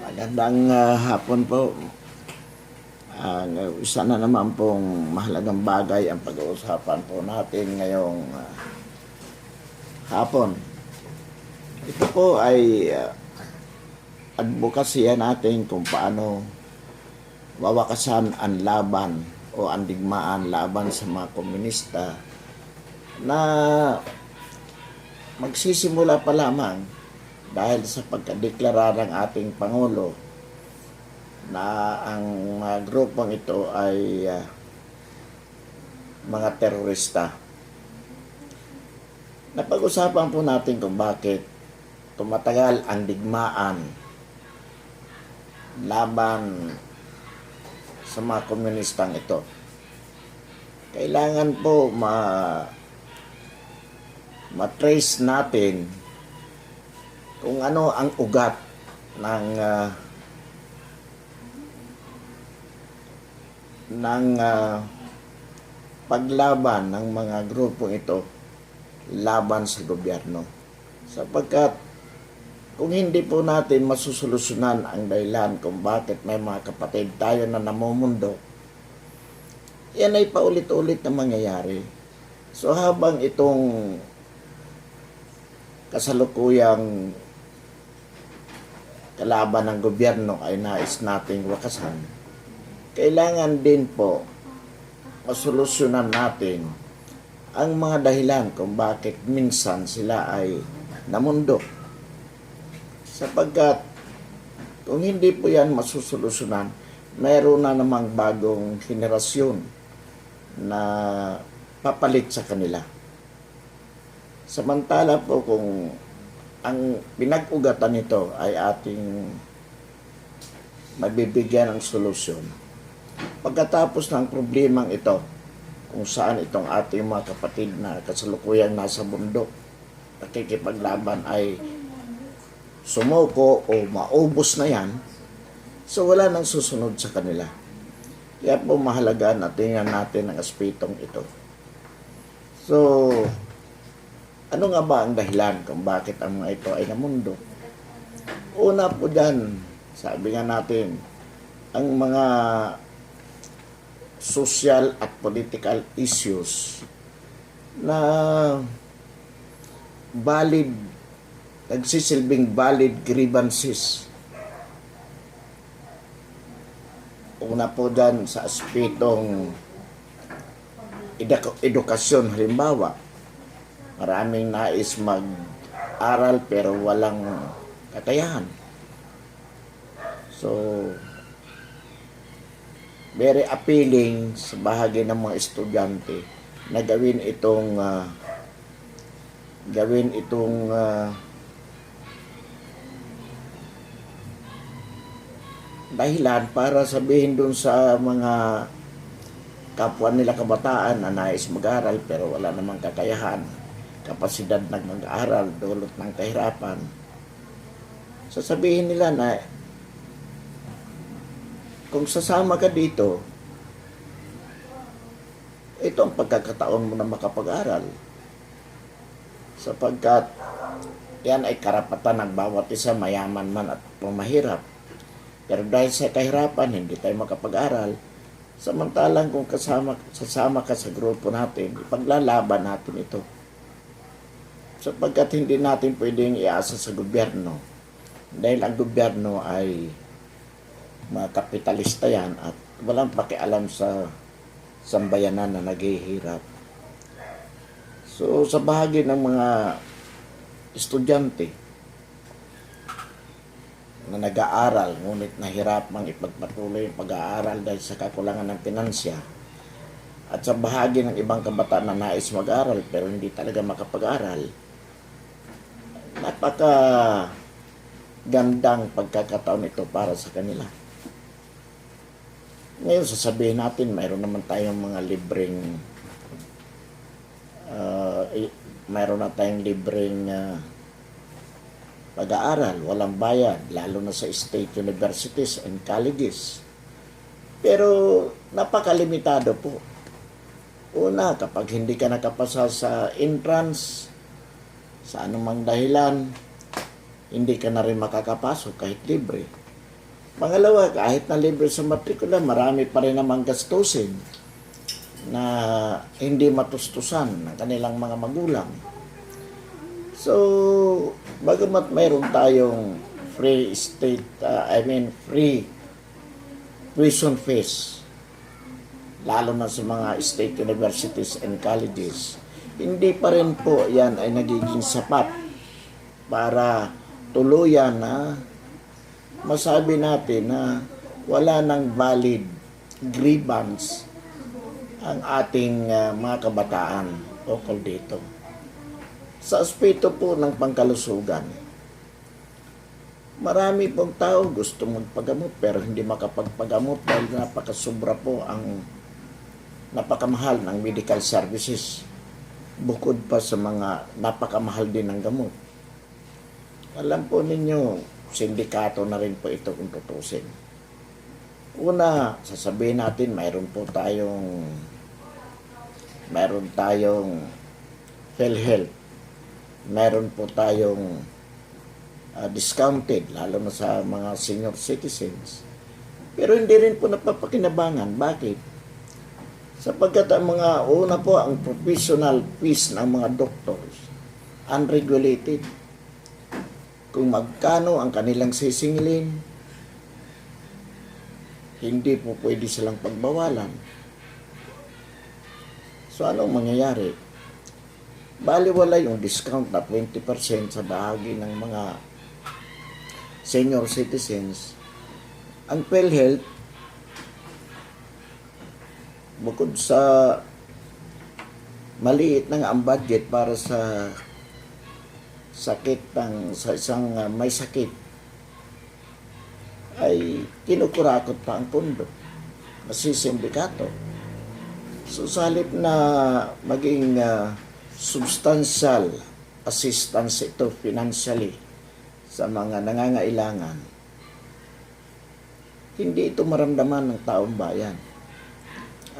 Magandang hapon po. Isa na naman pong mahalagang bagay ang pag-uusapan po natin ngayong hapon. Ito po ay advokasya natin kung paano wawakasan ang laban o ang digmaan laban sa mga komunista na magsisimula pa lamang dahil sa pagkadeklara ng ating Pangulo na ang mga grupong ito ay mga terorista. Napag-usapan po natin kung bakit tumatagal ang digmaan laban sa mga komunistang ito. Kailangan po matrace natin kung ano ang ugat ng paglaban ng mga grupong ito laban sa gobyerno. Sapagkat kung hindi po natin masusolusyonan ang dahilan kung bakit may mga kapatid tayo na namumundo, yan ay paulit-ulit na mangyayari. So habang itong kasalukuyang kalaban ng gobyerno ay nais nating wakasan, kailangan din po masolusyonan natin ang mga dahilan kung bakit minsan sila ay namundo. Sapagkat kung hindi po yan masusolusyonan, mayroon na namang bagong henerasyon na papalit sa kanila. Samantala po kung ang pinag-ugatan nito ay ating mabibigyan ng solusyon, pagkatapos ng problemang ito, kung saan itong ating mga kapatid na kasalukuyang nasa bundok nakikipaglaban ay sumuko o maubos na yan, so wala nang susunod sa kanila. Kaya po mahalaga na tingnan natin ang aspetong ito. So, ano nga ba ang dahilan kung bakit ang mga ito ay namundo? Una po dyan, sabi nga natin, ang mga social at political issues na nagsisilbing valid grievances. Una po dyan sa aspetong edukasyon, halimbawa, maraming nais mag-aral pero walang kakayahan. So, very appealing sa bahagi ng mga estudyante na gawin itong dahilan para sabihin dun sa mga kapwa nila kabataan na nais mag-aral pero wala namang kakayahan, kapasidad ng mag-aaral, dulot ng kahirapan. Sasabihin nila na kung sasama ka dito, ito ang pagkakataon mo na makapag-aral. Sapagkat yan ay karapatan ng bawat isa, mayaman man at mahirap. Pero dahil sa kahirapan, hindi tayo makapag-aral. Samantalang kung sasama ka sa grupo natin, ipaglalaban natin ito. Sapagkat hindi natin pwedeng iasa sa gobyerno. Dahil ang gobyerno ay mga kapitalista yan at walang pakialam sa sambayanan na naghihirap. So sa bahagi ng mga estudyante na nag-aaral ngunit nahirap mang ipagpatuloy yung pag-aaral dahil sa kakulangan ng pinansya, at sa bahagi ng ibang kabataan na nais mag-aral pero hindi talaga makapag-aral, napaka gandang pagkakataon ito para sa kanila. Ngayon sasabihin natin, mayroon naman tayong mga libreng pag-aaral, walang bayad, lalo na sa state universities and colleges. Pero napakalimitado po. Una, kapag hindi ka nakapasa sa entrance, sa anumang dahilan, hindi ka na rin makakapasok kahit libre. Pangalawa, kahit na libre sa matrikula, marami pa rin namang gastusin na hindi matustusan ng kanilang mga magulang. So, bagamat mayroon tayong free free tuition fees, lalo na sa mga state universities and colleges, hindi pa rin po yan ay nagiging sapat para tuluyan na masabi natin na wala nang valid grievance ang ating mga kabataan ukol dito. Sa aspeto po ng pangkalusugan, marami pong tao gusto magpagamot pero hindi makapagpagamot dahil napakasubra po ang napakamahal ng medical services. Bukod pa sa mga napakamahal din ng gamot. Alam po ninyo, sindikato na rin po ito kung tutusin. Una, sasabihin natin mayroon tayong PhilHealth. Meron po tayong discounted, lalo na sa mga senior citizens. Pero hindi rin po napapakinabangan. Bakit? Sapagkat ang ang professional fees ng mga doctors, unregulated. Kung magkano ang kanilang sisingilin, hindi po pwede silang pagbawalan. So anong mangyayari? Baliwala yung discount na 20% sa bahagi ng mga senior citizens. Ang PhilHealth, bukod sa maliit na ang budget para sa sa isang may sakit, ay kinukurakot pa ang pondo. Masisindikato. So sa halip na maging substantial assistance ito financially sa mga nangangailangan, hindi ito maramdaman ng taong bayan.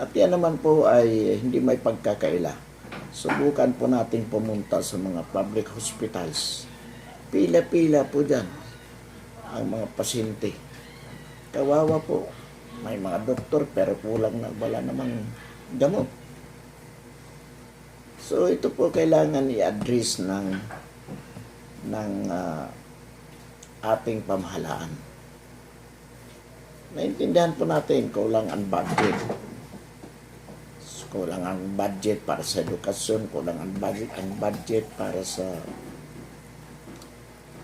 At yan naman po ay hindi may pagkakaila. Subukan po natin pumunta sa mga public hospitals. Pila-pila po dyan ang mga pasyente. Kawawa po. May mga doktor pero kulang na, wala namang gamot. So ito po kailangan i-address ng ating pamahalaan. Naintindihan po natin kulang ang budget. Kulang ang budget para sa edukasyon, kulang ang budget para sa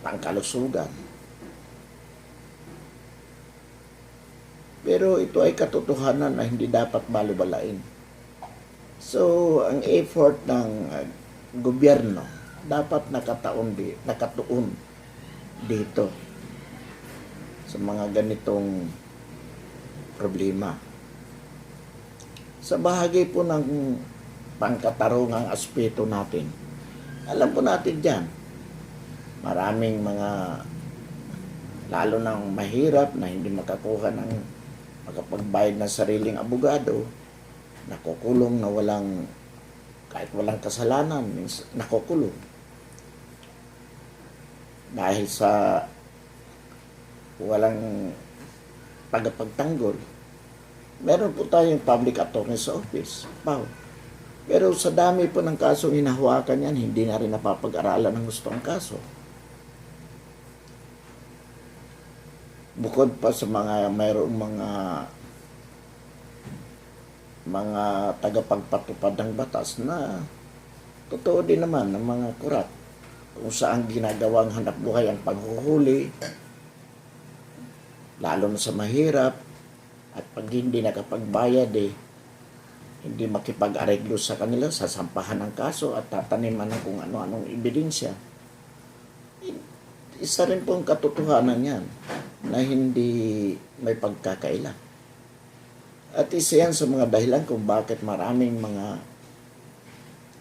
pangkalusugan. Pero ito ay katotohanan na hindi dapat balubalain. So, ang effort ng gobyerno dapat nakatuon dito sa mga ganitong problema. Sa bahagi po ng pangkatarungang aspeto natin, alam po natin dyan, maraming mga, lalo nang mahirap na hindi makakuha ng makapagbayad ng sariling abogado, nakukulong na kahit walang kasalanan, nakukulong. Dahil sa walang tagapagtanggol. Meron po tayong Public Attorney's Office, PAO. Pero sa dami po ng kasong hinahawakan yan, hindi na rin napapag-aralan ng gusto ang kaso. Bukod pa sa mayroong mga tagapagpatupad ng batas na totoo din naman ng mga kurat kung saan ginagawang hanapbuhay ang panghuhuli, lalo na sa mahirap. At pag hindi nakapagbayad hindi makipag-areglo sa kanila, sasampahan ng kaso at tataniman ng kung ano-anong ebidensya. Isa rin pong katotohanan yan na hindi may pagkakaila. At isa yan sa mga dahilan kung bakit maraming mga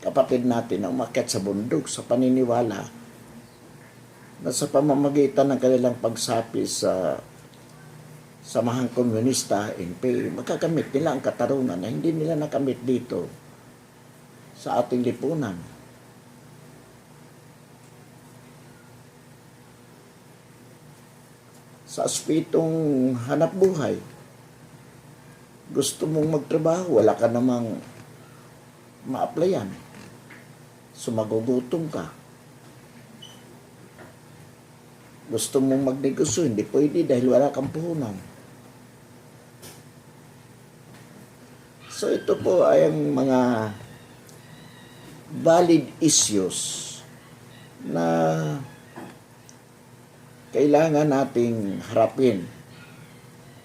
kapatid natin na umakyat sa bundok sa paniniwala na sa pamamagitan ng kanilang pagsapi sa samahang komunista, NPA, makakamit nila ang katarungan na hindi nila nakamit dito sa ating lipunan. sa aspetong hanap buhay. Gusto mong magtrabaho, wala ka namang ma-applyan. So magugutom ka. Gusto mong magnegosyo, hindi pwede dahil wala kang puhunan. So ito po ay ang mga valid issues na kailangan nating harapin,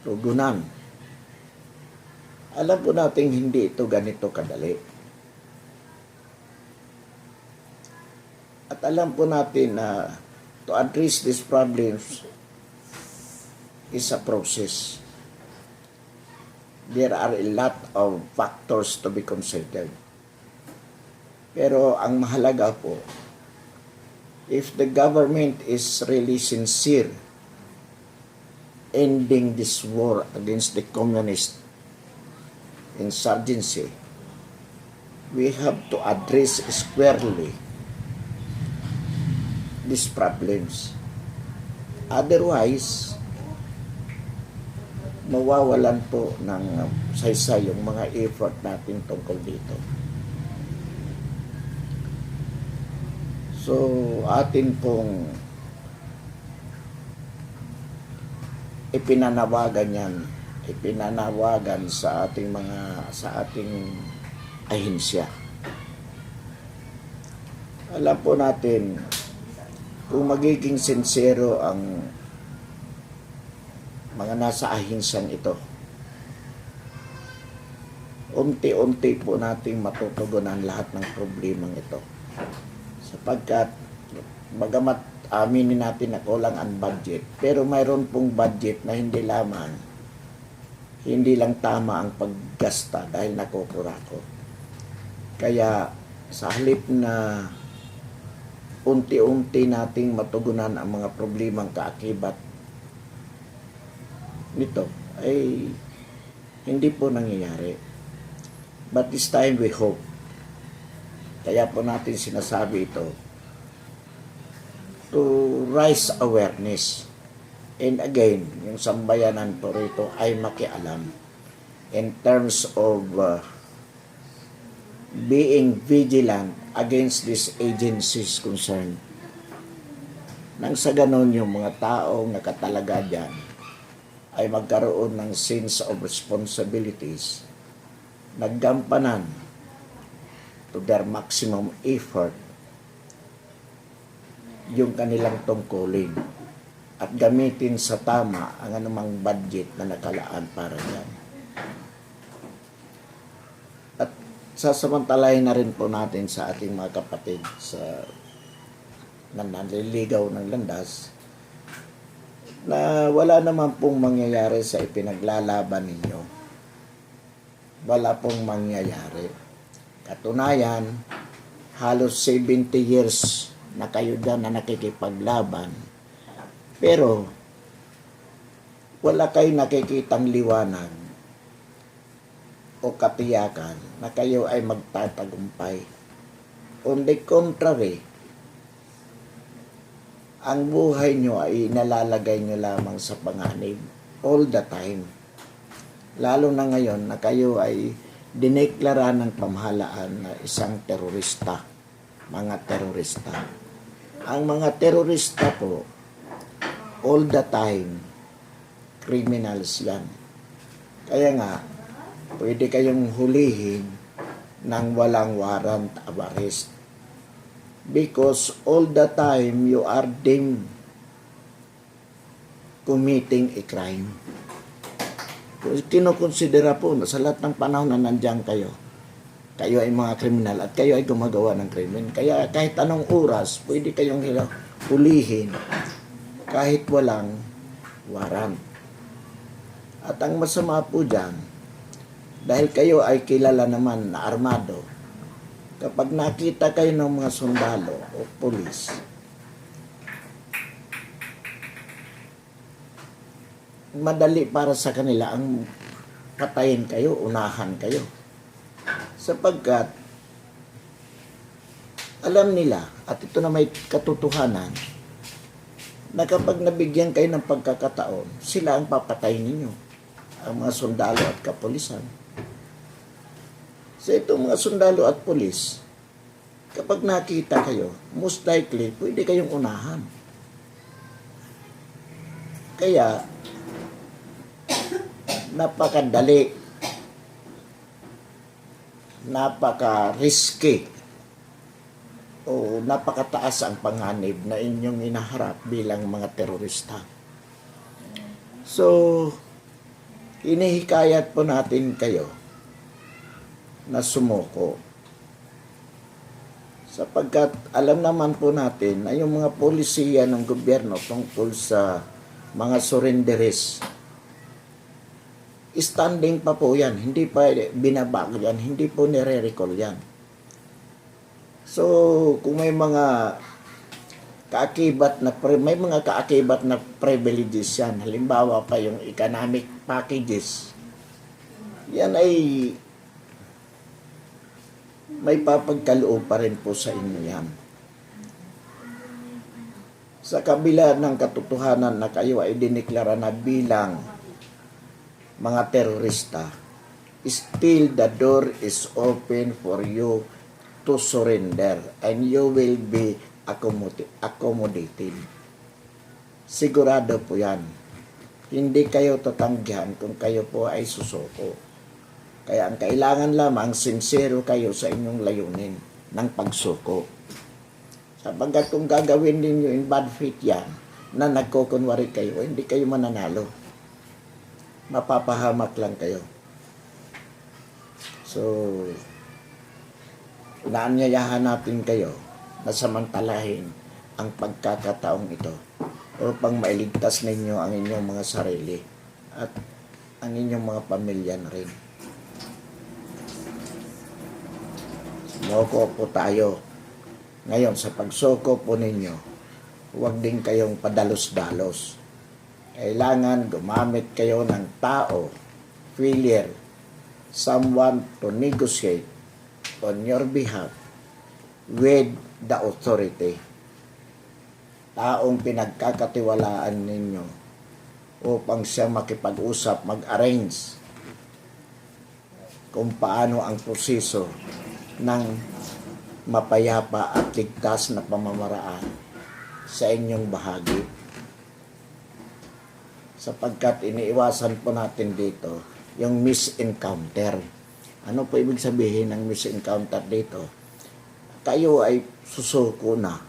tugunan. Alam po natin hindi ito ganito kadali. At alam po natin na to address these problems is a process. There are a lot of factors to be considered. Pero ang mahalaga po, if the government is really sincere ending this war against the communist insurgency, we have to address squarely these problems. Otherwise, mawawalan po ng saysay yung mga effort natin tungkol dito. So, atin pong ipinanawagan sa ating ahensya. Alam po natin kung magiging sincero ang mga nasa ahensyang ito, unti-unti po nating matutugunan lahat ng problemang ito. Sapagkat bagamat aminin natin na kulang ang budget, pero mayroon pong budget na hindi lang tama ang paggasta dahil nakukurako. Kaya sa halip na unti-unti nating matugunan ang mga problemang kaakibat nito, ay hindi po nangyayari. But this time we hope. Kaya po natin sinasabi ito to raise awareness. And again, yung sambayanan po rito ay makialam in terms of being vigilant against these agencies concerned. Nang sa ganon yung mga taong nakatalaga dyan ay magkaroon ng sense of responsibilities, naggampanan to their maximum effort yung kanilang tungkulin at gamitin sa tama ang anumang budget na nakalaan para dyan. At sasamantalahin na rin po natin sa ating mga kapatid sa nanliligaw ng landas na wala naman pong mangyayari sa ipinaglalaban ninyo. Wala pong mangyayari. Katunayan, halos 70 years na kayo dyan na nakikipaglaban. Pero, wala kayo nakikitang liwanag o katiyakan na kayo ay magtatagumpay. On the contrary, ang buhay nyo ay nalalagay nyo lamang sa panganib all the time. Lalo na ngayon na kayo ay dineklara ng pamahalaan na isang terorista, mga terorista. Ang mga terorista po, all the time, criminals yan. Kaya nga, pwede kayong hulihin ng walang warrant of arrest. Because all the time, you are deemed committing a crime. Kinokonsidera po na sa lahat ng panahon na nandiyan kayo ay mga kriminal at kayo ay gumagawa ng krimen. Kaya kahit anong oras, pwede kayong hulihin kahit walang warrant. At ang masama po dyan, dahil kayo ay kilala naman na armado, kapag nakita kayo ng mga sundalo o pulis, madali para sa kanila ang patayin kayo, unahan kayo. Sapagkat alam nila, at ito na may katotohanan, na kapag nabigyan kayo ng pagkakataon, sila ang papatay ninyo, ang mga sundalo at kapulisan. So itong mga sundalo at pulis, kapag nakita kayo, most likely, pwede kayong unahan. Kaya, napakadali, napaka-risky, o napakataas ang panganib na inyong inaharap bilang mga terorista. So, inihikayat po natin kayo na sumuko. Sapagkat alam naman po natin na yung mga polisiya ng gobyerno tungkol sa mga surrenderies, standing pa po yan, hindi pa binabago yan, hindi po nire-recall yan. So, kung may mga kaakibat na privileges yan, halimbawa pa yung economic packages, yan ay may papagkaloob pa rin po sa inyo yan. Sa kabila ng katotohanan na kayo ay diniklara na bilang mga terorista, still the door is open for you to surrender and you will be accommodated. Sigurado po yan. Hindi kayo tatanggihan kung kayo po ay susuko. Kaya ang kailangan lamang, sincero kayo sa inyong layunin ng pagsuko. Sapagkat kung gagawin ninyo in bad faith yan, na nagkukunwari kayo, hindi kayo mananalo. Mapapahamak lang kayo. So, inaanyayahan natin kayo na samantalahin ang pagkakataong ito upang mailigtas ninyo ang inyong mga sarili at ang inyong mga pamilya na rin. Sumuko po tayo. Ngayon, sa pagsuko po ninyo, huwag din kayong padalos-dalos. Kailangan gumamit kayo ng tao, filial, someone to negotiate on your behalf with the authority. Taong pinagkakatiwalaan ninyo upang siya makipag-usap, mag-arrange kung paano ang proseso ng mapayapa at ligtas na pamamaraan sa inyong bahagi. Sapagkat iniiwasan po natin dito yung misencounter. Ano po ibig sabihin ng misencounter dito? Kayo ay susuko na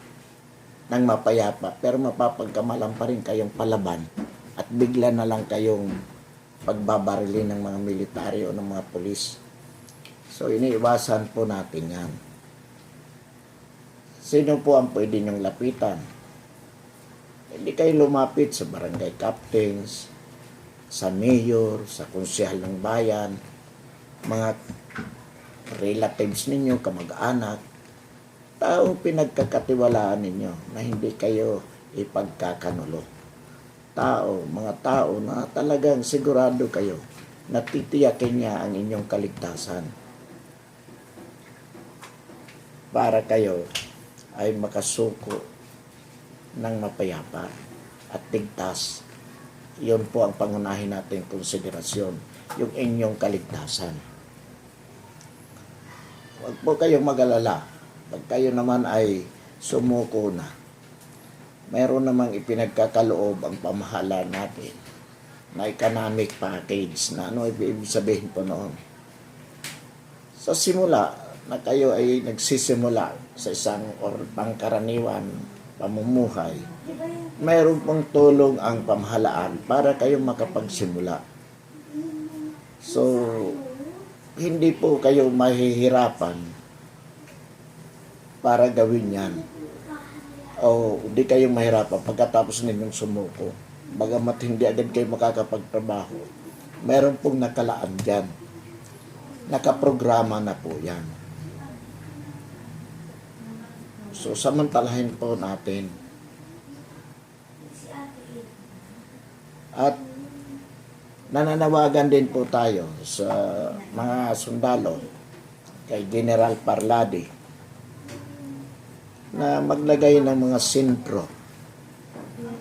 ng mapayapa pero mapapagkamalan pa rin kayong palaban at bigla na lang kayong pagbabarili ng mga military o ng mga pulis. So iniiwasan po natin yan. Sino po ang pwede niyong lapitan? Hindi kayo lumapit sa barangay captains, sa mayor, sa konsehal ng bayan, mga relatives ninyo, kamag-anak, taong pinagkakatiwalaan ninyo na hindi kayo ipagkakanulo. Mga tao na talagang sigurado kayo na titiyakin niya ang inyong kaligtasan para kayo ay makasuko ng mapayapa at ligtas. Yun po ang pangunahin natin konsiderasyon, yung inyong kaligtasan. Huwag po kayong mag-alala. Pag kayo naman ay sumuko na, mayroon namang ipinagkakaloob ang pamahalaan natin na economic package. Na ano ibig sabihin po noon? Sa simula na kayo ay nagsisimula sa isang or pangkaraniwan pamumuhay, mayroon pong tulong ang pamahalaan para kayo makapagsimula. So, hindi po kayo mahihirapan para gawin yan. O hindi kayo mahirapan pagkatapos ninyong sumuko. Bagamat hindi agad kayo makakapagtrabaho, mayroon pong nakalaan dyan. Nakaprograma na po yan. So, samantalahin po natin. At nananawagan din po tayo sa mga sundalo kay General Parladi na maglagay ng mga sentro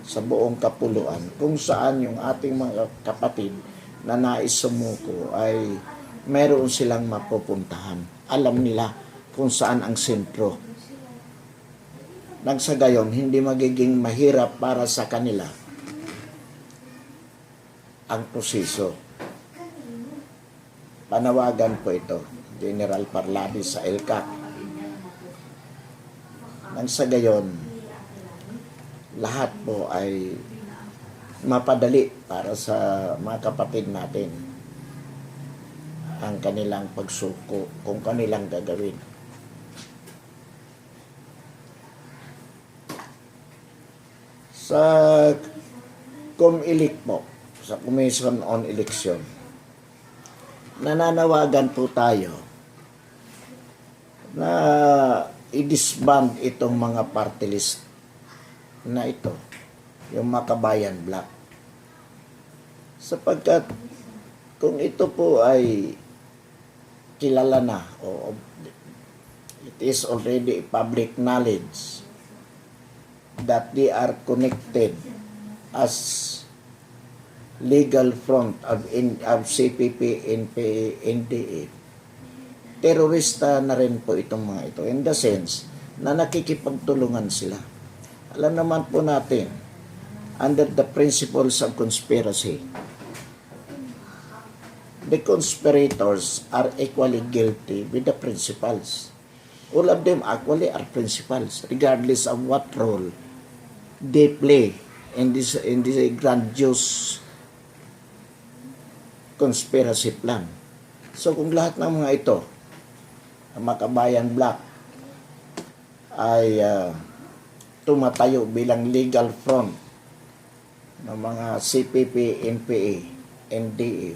sa buong kapuluan kung saan yung ating mga kapatid na nais sumuko ay meron silang mapupuntahan. Alam nila kung saan ang sentro. Nang sa gayon, hindi magiging mahirap para sa kanila ang proseso. Panawagan po ito, General Parladi sa ELCAC. Nang sa gayon, lahat po ay mapadali para sa mga kapatid natin ang kanilang pagsuko kung kanilang gagawin. Sa COMELEC po, sa Commission on Election, nananawagan po tayo na i-disband itong mga party list na ito, yung Makabayan Black. Sapagkat kung ito po ay kilala na o it is already public knowledge that they are connected as legal front of CPP, NPA, NDA. Terorista na rin po itong mga ito in the sense na nakikipagtulungan sila. Alam naman po natin, under the principles of conspiracy, the conspirators are equally guilty with the principals. All of them actually are principals, regardless of what role they play in this grandiose conspiracy plan. So kung lahat ng mga ito, ang Makabayan Black, ay tumatayo bilang legal front ng mga CPP, NPA, NDA,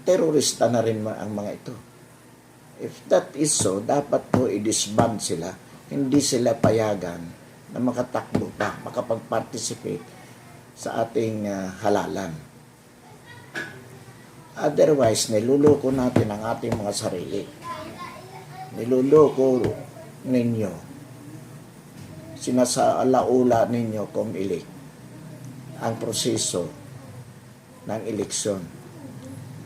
terorista na rin ang mga ito. If that is so, dapat po i-disband sila. Hindi sila payagan na makatakbo pa, makapag-participate sa ating halalan. Otherwise, niluloko natin ang ating mga sarili. Niluloko ninyo, sinasalaula ninyo COMELEC ang proseso ng eleksyon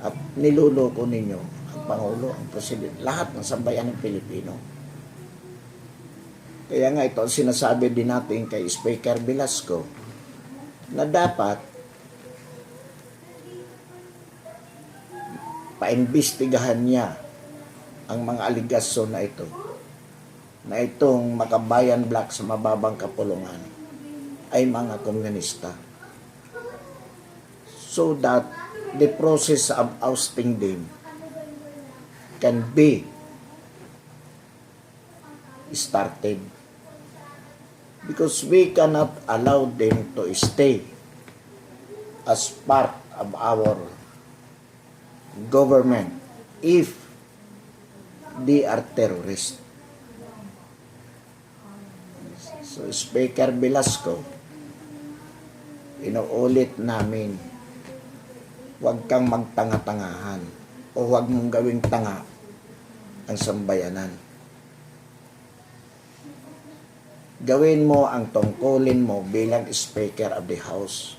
at niluloko ninyo ang Pangulo, ang Presidente, lahat ng sambayan ng Pilipino. Kaya nga ito ang sinasabi din natin kay Speaker Velasco na dapat paimbestigahan niya ang mga aligasyon na ito, na itong Makabayan Black sa mababang kapulungan ay mga komunista, so that the process of ousting them can be started, because we cannot allow them to stay as part of our government if they are terrorists. So, Speaker Velasco, inuulit namin, huwag kang magtanga-tangahan o huwag mong gawing tanga ang sambayanan. Gawin mo ang tungkulin mo bilang Speaker of the House.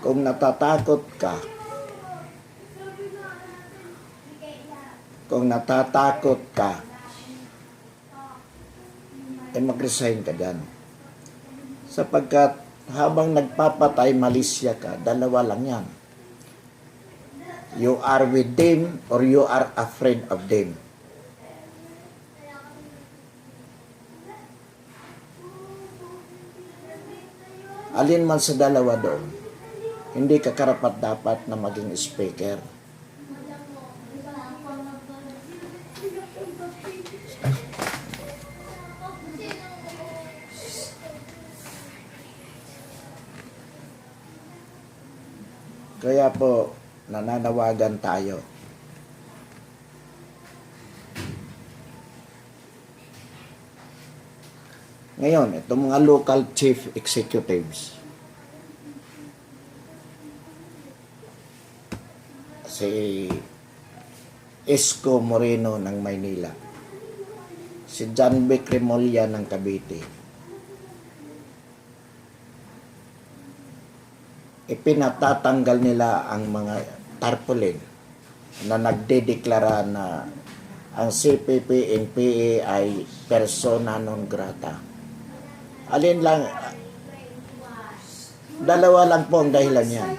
Kung natatakot ka, ay mag-resign ka dyan. Sapagkat habang nagpapatay malisya ka, dalawa lang yan. You are with them or you are afraid of them. Alin man sa dalawa doon, hindi ka karapat-dapat na maging speaker. Kaya po, nananawagan tayo. Ngayon, itong mga local chief executives, si Isko Moreno ng Maynila, si John B. Cremolya ng Cavite. Ipinatatanggal nila ang mga tarpaulin na nagdedeklara na ang CPP-NPA ay persona non grata. Alin lang, dalawa lang po ang dahilan yan.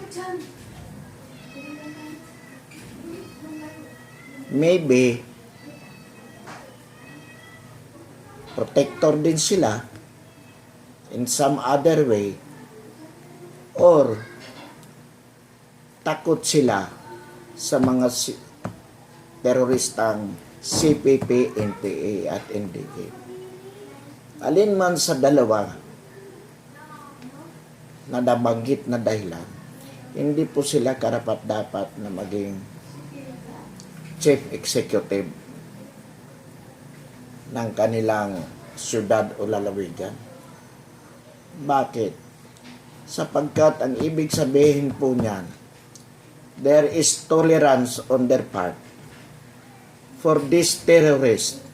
Maybe, protector din sila in some other way, or takot sila sa mga teroristang CPP, NPA at NDF. Alin man sa dalawa na nabanggit na dahilan, hindi po sila karapat-dapat na maging chief executive ng kanilang syudad o lalawigan. Bakit? Sapagkat ang ibig sabihin po niyan, there is tolerance on their part for this terrorist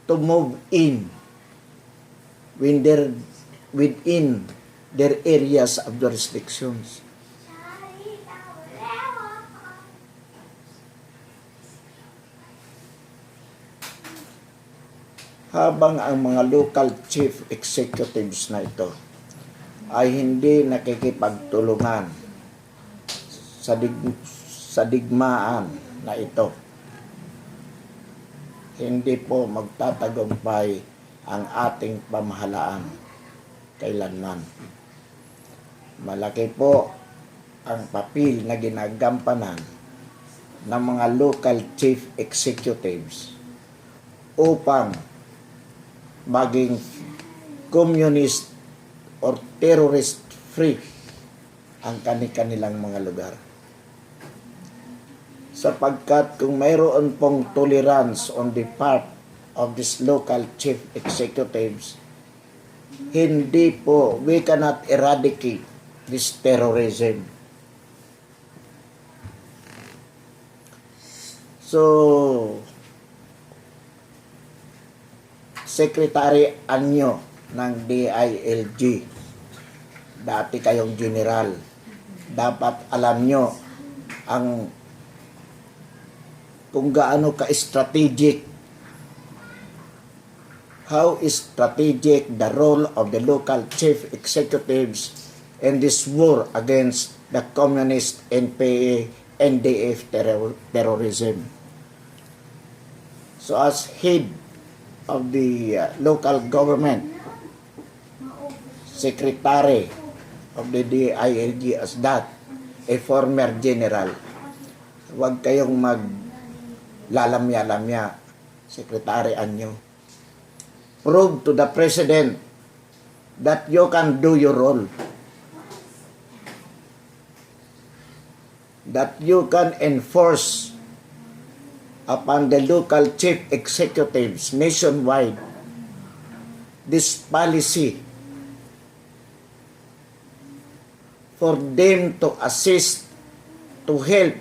to move in when they're within their areas of jurisdictions. Habang ang mga local chief executives na ito ay hindi nakikipagtulungan sa digmaan na ito, hindi po magtatagumpay ang ating pamahalaan kailanman. Malaki po ang papel na ginagampanan ng mga local chief executives upang maging communist or terrorist free ang kanilang mga lugar. Sapagkat kung mayroon pong tolerance on the part of these local chief executives, hindi po, we cannot eradicate this terrorism. So, Secretary Anyo ng DILG, dati kayong general, dapat alam nyo ang kung gaano ka-strategic, how strategic the role of the local chief executives in this war against the communist NPA, NDF terrorism. So as head of the local government, secretary of the DILG as that, a former general, huwag kayong maglalamya-lamya, Secretary Anyo. Prove to the President that you can do your role. That you can enforce upon the local chief executives nationwide this policy for them to assist, to help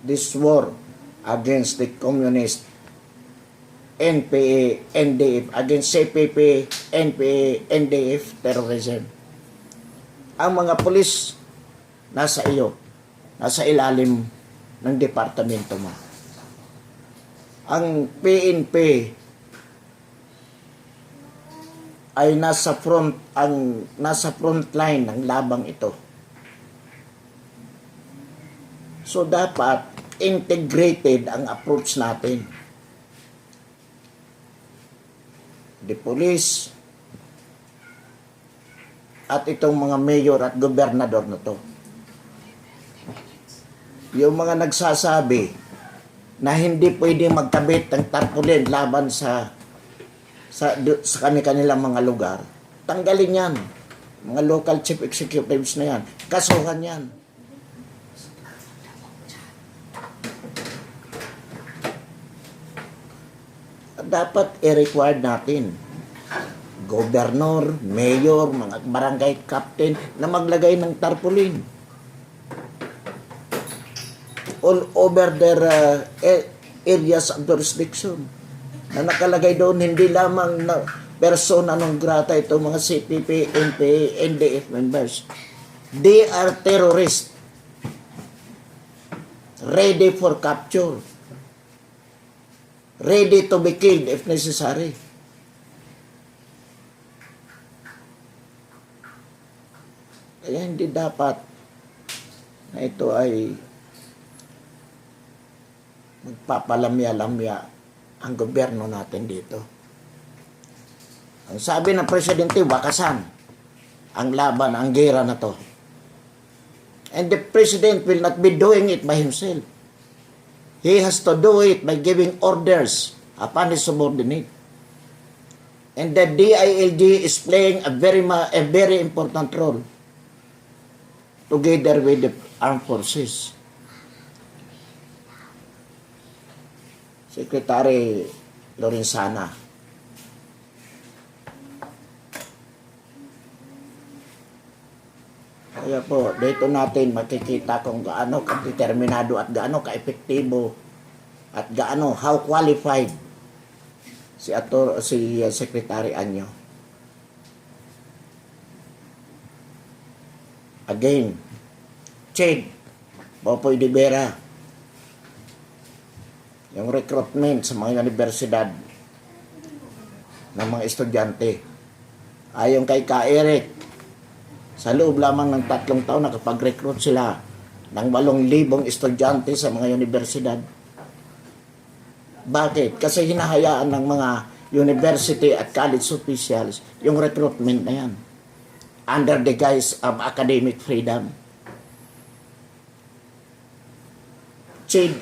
this war against the communist NPA, NDF, against CPP, NPA, NDF terrorism. Ang mga pulis nasa iyo, nasa ilalim ng departamento mo. Ang PNP ay nasa front line ng labang ito. So dapat integrated ang approach natin. The police at itong mga mayor at gobernador na to. Yung mga nagsasabi na hindi pwede magkabit ng tarpaulin laban sa kanilang mga lugar, tanggalin yan. Mga local chief executives na yan, kasuhan yan. Dapat i-require natin gobernador, mayor, mga barangay captain na maglagay ng tarpaulin all over their areas of jurisdiction na nakalagay doon hindi lamang na persona non grata ito mga CPP, NPA, NDF members. They are terrorists ready for capture, ready to be killed if necessary. Kaya hindi dapat na ito ay magpapalamya-lamya ang gobyerno natin dito. Ang sabi ng Presidente, wakasan ang laban, ang gera na to. And the President will not be doing it by himself. He has to do it by giving orders upon his subordinate. And the DILG is playing a very important role together with the armed forces. Secretary Lorenzana, kaya po, dito natin makikita kung gaano ka-determinado at gaano ka-epektibo at gaano, how qualified si Secretary Anyo. Again, Chid, Popoy de Vera, yung recruitment sa mga universidad ng mga estudyante. Ayon kay Ka Eric, sa loob lamang ng 3 taon nakapag-recruit sila ng 8,000 estudyante sa mga universidad. Bakit? Kasi hinahayaan ng mga university at college officials yung recruitment na yan under the guise of academic freedom. CHID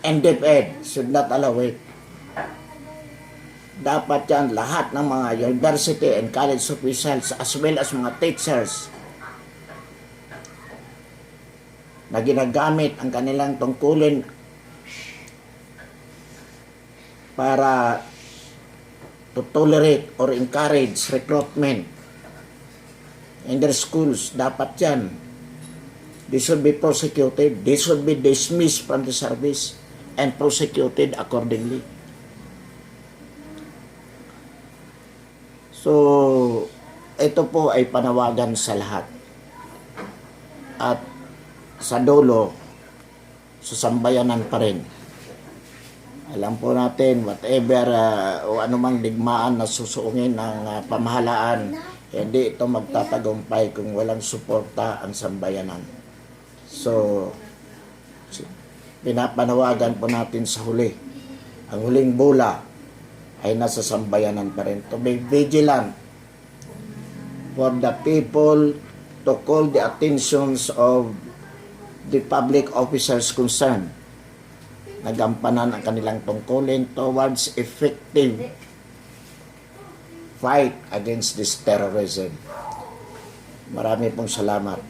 and DepEd should not allow it. Dapat yan lahat ng mga university and college officials as well as mga teachers na ginagamit ang kanilang tungkulin para to tolerate or encourage recruitment in their schools. Dapat yan. They should be prosecuted. They should be dismissed from the service and prosecuted accordingly. So, ito po ay panawagan sa lahat. At sa dulo, sa sambayanan pa rin. Alam po natin, whatever o anumang digmaan na susuungin ng pamahalaan, hindi ito magtatagumpay kung walang suporta ang sambayanan. So, pinapanawagan po natin sa huli. Ang huling bola ay nasa sambayanan pa rin. To be vigilant for the people to call the attentions of the public officers concerned. Nagampanan ang kanilang tungkulin towards effective fight against this terrorism. Marami pong salamat.